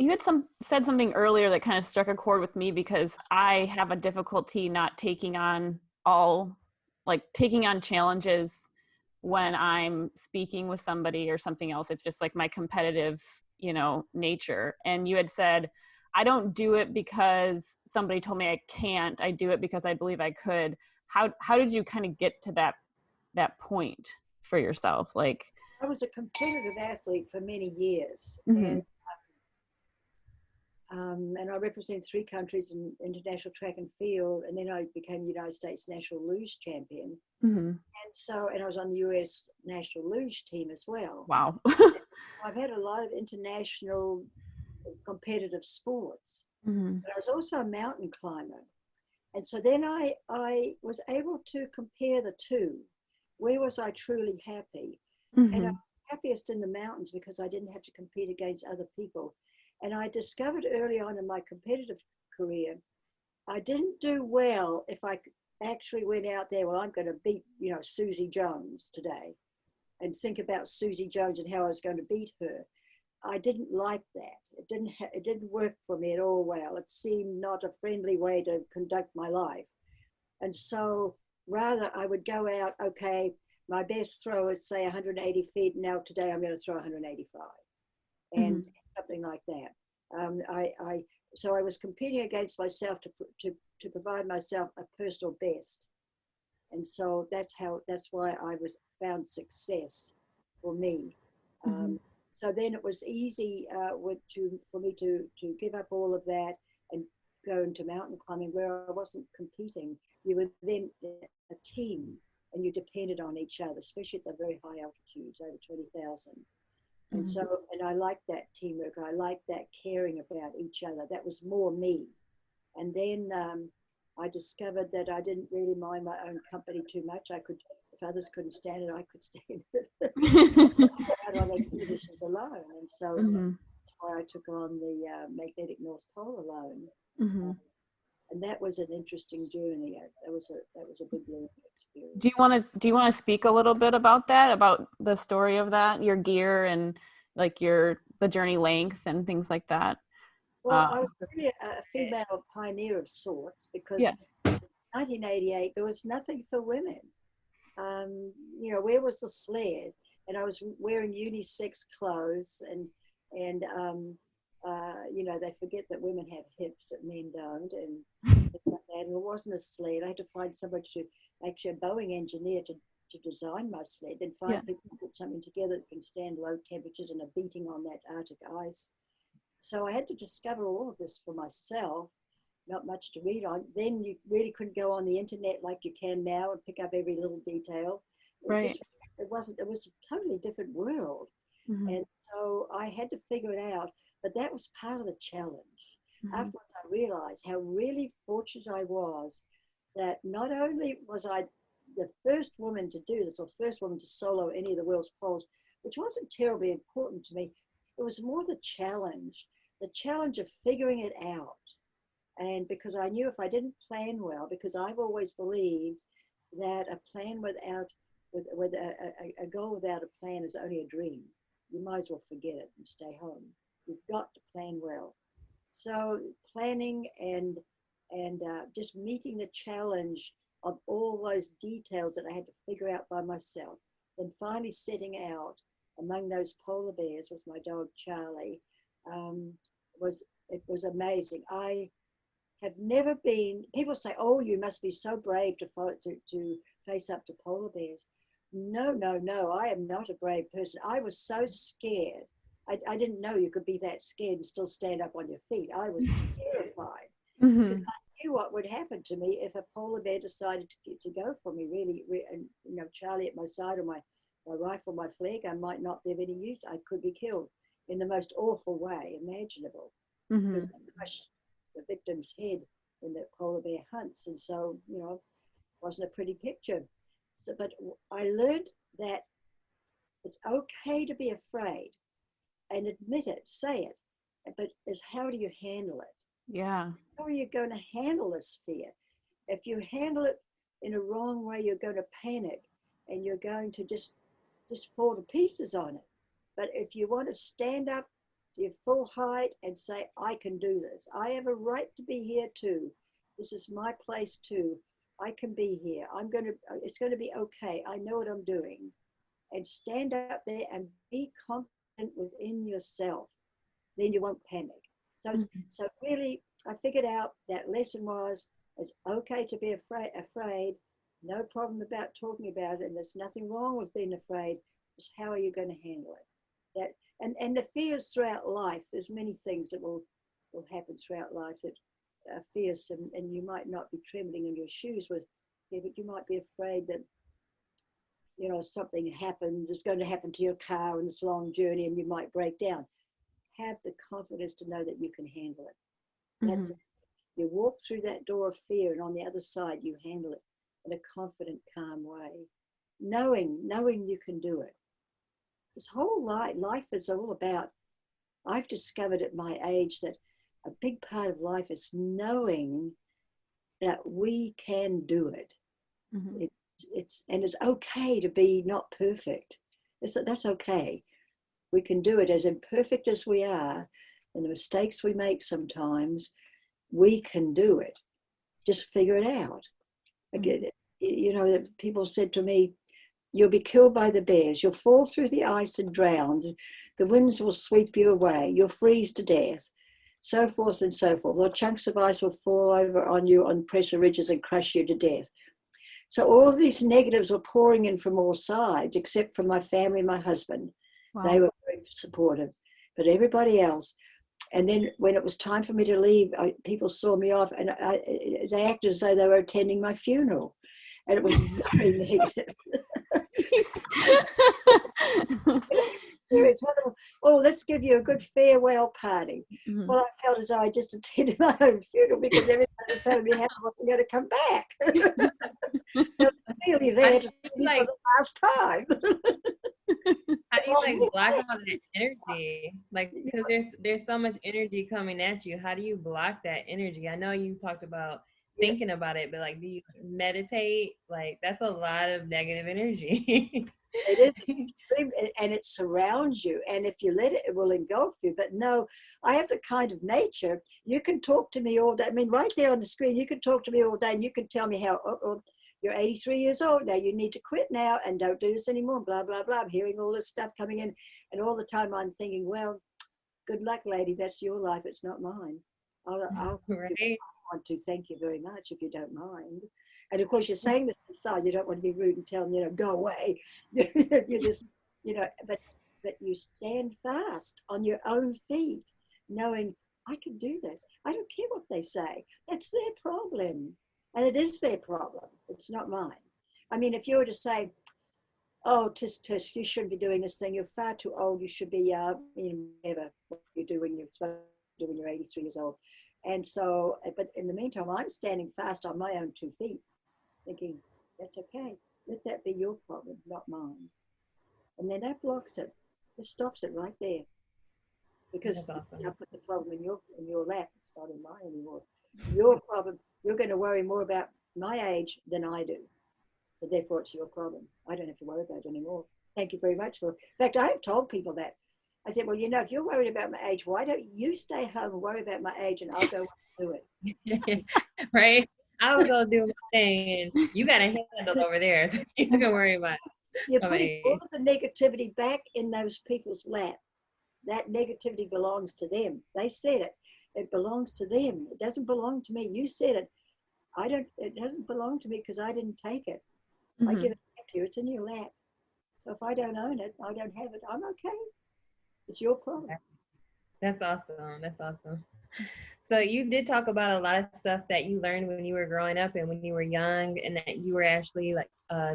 you had said something earlier that kind of struck a chord with me, because I have a difficulty not taking on challenges when I'm speaking with somebody or something else. It's just like my competitive, nature. And you had said, I don't do it because somebody told me I can't. I do it because I believe I could. How did you kind of get to that point for yourself? Like, I was a competitive athlete for many years, mm-hmm. And I represent 3 countries in international track and field, and then I became United States national luge champion. Mm-hmm. And I was on the US national luge team as well. Wow. I've had a lot of international competitive sports, Mm-hmm. but I was also a mountain climber. And so then I was able to compare the two. Where was I truly happy? Mm-hmm. And I was happiest in the mountains because I didn't have to compete against other people. And I discovered early on in my competitive career, I didn't do well if I actually went out there, well, I'm going to beat, Susie Jones today, and think about Susie Jones and how I was going to beat her. I didn't like that. It didn't work for me at all well. It seemed not a friendly way to conduct my life. And so rather I would go out, okay, my best throw is say 180 feet. Now today I'm going to throw 185 and Mm-hmm. something like that. So I was competing against myself to provide myself a personal best. And so that's why I found success for me. Mm-hmm. So then it was easy for me to give up all of that and go into mountain climbing where I wasn't competing. You were then a team and you depended on each other, especially at the very high altitudes, over 20,000. And Mm-hmm. so, and I liked that teamwork. I liked that caring about each other. That was more me. And then I discovered that I didn't really mind my own company too much. If others couldn't stand it, I could stand it. Out on expeditions alone. And so Mm-hmm. that's why I took on the magnetic North Pole alone. Mm-hmm. And that was an interesting journey. That was a big learning experience. Do you want to speak a little bit about that, about the story of that, your gear and like the journey length and things like that? Well, I was really a female pioneer of sorts because Yeah. in 1988 there was nothing for women. Where was the sled? And I was wearing unisex clothes, and they forget that women have hips that men don't, and it wasn't a sled. I had to find somebody actually a Boeing engineer to design my sled, and find people to put something together that can stand low temperatures and a beating on that Arctic ice. So I had to discover all of this for myself. Not much to read on. Then you really couldn't go on the internet like you can now and pick up every little detail. Right. It was a totally different world. Mm-hmm. And so I had to figure it out, but that was part of the challenge. Mm-hmm. Afterwards, I realized how really fortunate I was that not only was I the first woman to do this, or first woman to solo any of the world's poles, which wasn't terribly important to me. It was more the challenge of figuring it out. And because I knew if I didn't plan well, because I've always believed that a plan with a goal without a plan is only a dream. You might as well forget it and stay home. You've got to plan well. So planning and just meeting the challenge of all those details that I had to figure out by myself. Then finally setting out among those polar bears with my dog Charlie was amazing. I have never been. People say, "Oh, you must be so brave to face up to polar bears." No. I am not a brave person. I was so scared. I didn't know you could be that scared and still stand up on your feet. I was terrified because I knew what would happen to me if a polar bear decided to go for me. Really, and Charlie at my side, or my rifle, my flare gun might not be of any use. I could be killed in the most awful way imaginable. Because they crush the victim's head when the polar bear hunts, and so it wasn't a pretty picture. So, but I learned that it's okay to be afraid and admit it, say it, but is how do you handle it? Yeah. How are you going to handle this fear? If you handle it in a wrong way, you're going to panic and you're going to just fall to pieces on it. But if you want to stand up to your full height and say, I can do this. I have a right to be here too. This is my place too. I can be here. It's going to be okay. I know what I'm doing. And stand up there and be confident within yourself. Then you won't panic. So really, I figured out that lesson was, it's okay to be afraid. No problem about talking about it. And there's nothing wrong with being afraid. Just how are you going to handle it? And the fears throughout life, there's many things that will happen throughout life that are fearsome, and you might not be trembling in your shoes with, but you might be afraid that, you know, something is going to happen to your car on this long journey and you might break down. Have the confidence to know that you can handle it. That's it. You walk through that door of fear, and on the other side, you handle it in a confident, calm way, knowing you can do it. This whole life is all about, I've discovered at my age that a big part of life is knowing that we can do it. It's okay to be not perfect. That's okay. We can do it as imperfect as we are, and the mistakes we make sometimes, we can do it. Just figure it out. Again, you know, people said to me, you'll be killed by the bears. You'll fall through the ice and drown. The winds will sweep you away. You'll freeze to death. So forth and so forth. Or chunks of ice will fall over on you on pressure ridges and crush you to death. So all of these negatives were pouring in from all sides, except from my family, my husband. Wow. They were very supportive. But everybody else. And then when it was time for me to leave, people saw me off, and they acted as though they were attending my funeral. And it was very negative. It's wonderful. Oh, let's give you a good farewell party. Well, I felt as though I just attended my own funeral, because everybody was telling me how I wasn't going to come back. They were really there to see me for the last time. How do you like block out that energy? Like, because there's so much energy coming at you. How do you block that energy? I know you talked about thinking about it, but like, do you meditate? Like, that's a lot of negative energy. It is extreme, and it surrounds you, and if you let it, it will engulf you. But no, I have the kind of nature, you can talk to me all day. I mean, right there on the screen, you can talk to me all day, and you can tell me how, you're 83 years old now, you need to quit now and don't do this anymore, blah, blah, blah. I'm hearing all this stuff coming in, and all the time I'm thinking, well, good luck, lady, that's your life, it's not mine. I'll right. want to thank you very much if you don't mind. And of course, you're saying this aside, you don't want to be rude and tell them, you know, go away. You just, you know, but you stand fast on your own feet, knowing I can do this. I don't care what they say. That's their problem. And it is their problem. It's not mine. I mean, if you were to say, oh, tisk, you shouldn't be doing this thing. You're far too old. You should be, you know, whatever you do when you're supposed to do when you're 83 years old. And so, but in the meantime, I'm standing fast on my own 2 feet, thinking, that's okay. Let that be your problem, not mine. And then that blocks it. It stops it right there. Because awesome. I put the problem in your lap. It's not in mine anymore. Your problem, you're going to worry more about my age than I do. So therefore, it's your problem. I don't have to worry about it anymore. Thank you very much. In fact, I have told people that. I said, well, you know, if you're worried about my age, why don't you stay home and worry about my age, and I'll go do it. Right? I was going to do my thing, and you got a handle over there, so you can worry about it. You're putting all of the negativity back in those people's lap. That negativity belongs to them. They said it. It belongs to them. It doesn't belong to me. You said it. It doesn't belong to me because I didn't take it. I give it back to you. It's in your lap. So if I don't own it, I don't have it, I'm okay. It's your problem. That's awesome. That's awesome. So you did talk about a lot of stuff that you learned when you were growing up and when you were young, and that you were actually like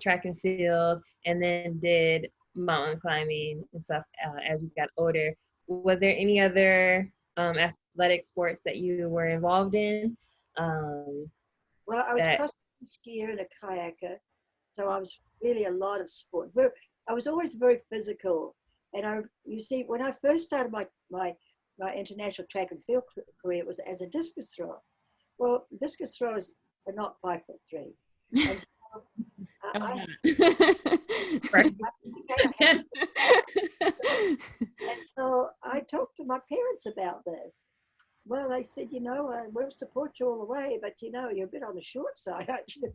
track and field, and then did mountain climbing and stuff as you got older. Was there any other athletic sports that you were involved in? Well, I was a cross-country skier and a kayaker, so I was really a lot of sport. I was always very physical. And you see, when I first started my international track and field career, it was as a discus thrower. Well, discus throwers are not 5'3". And so, and so I talked to my parents about this. Well, they said, we'll support you all the way, but you're a bit on the short side, actually.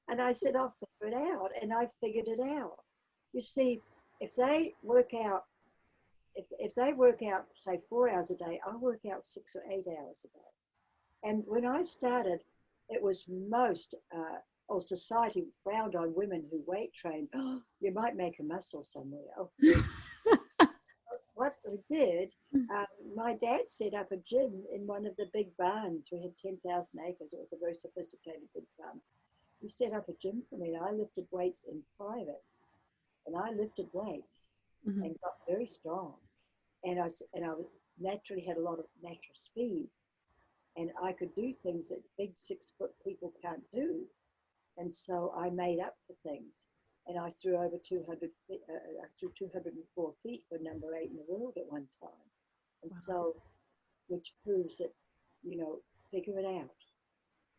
And I said, I'll figure it out. And I figured it out. You see, if they work out, say 4 hours a day, I'll work out 6 or 8 hours a day. And when I started, it was society frowned on women who weight train. Oh, you might make a muscle somewhere. Oh. So what we did, my dad set up a gym in one of the big barns. We had 10,000 acres. It was a very sophisticated big farm. He set up a gym for me. I lifted weights in private, and I lifted weights and got very strong. And I naturally had a lot of natural speed, and I could do things that big 6-foot people can't do. And so I made up for things. And I threw over 200 feet, I threw 204 feet for number 8 in the world at one time. And so, which proves that, figure it out.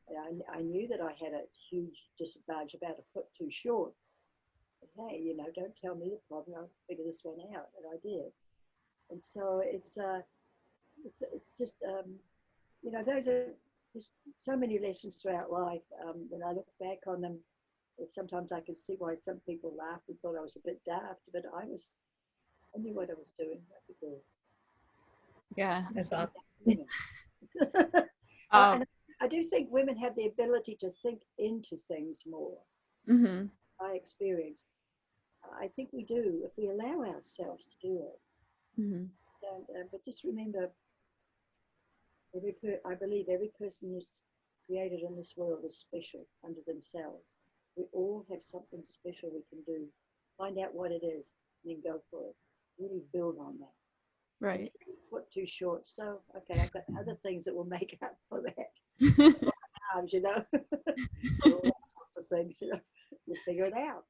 And I knew that I had a huge disadvantage, about a foot too short. But hey, don't tell me the problem, I'll figure this one out. And I did. And so it's just, those are just so many lessons throughout life. When I look back on them, sometimes I can see why some people laughed and thought I was a bit daft, but I knew what I was doing. Yeah. That's awesome. And I do think women have the ability to think into things more. By experience. I think we do, if we allow ourselves to do it. But just remember, I believe every person who's created in this world is special unto themselves. We all have something special we can do. Find out what it is and then go for it. Really build on that. Right. Foot too short. So, okay, I've got other things that will make up for that. Arms, all that sorts of things, we'll figure it out.